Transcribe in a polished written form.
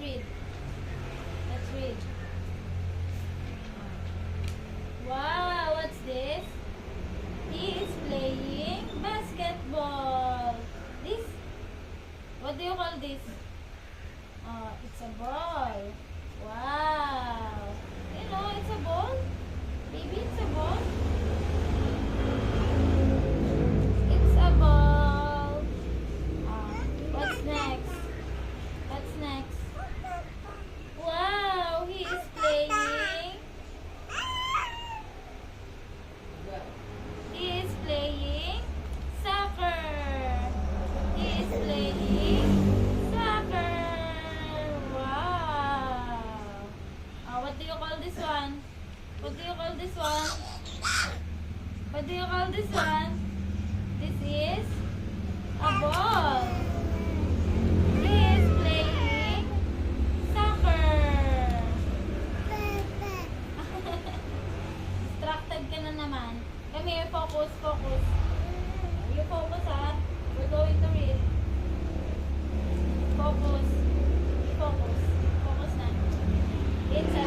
read. Let's read. Wow, what's this? He is playing basketball. This? What do you call this? It's a ball. Wow. You know, it's a ball. Baby, it's a ball. It's a ball. What's next? What's next? Wow, he is playing. He is playing soccer. He is playing soccer. Wow. What do you call this one? What do you call this one? What do you call this one? This is a ball. He is playing soccer. Distracted ka na naman. Come here, focus, focus. You focus, ha? We're going to read. Focus. Focus. Focus na. It's a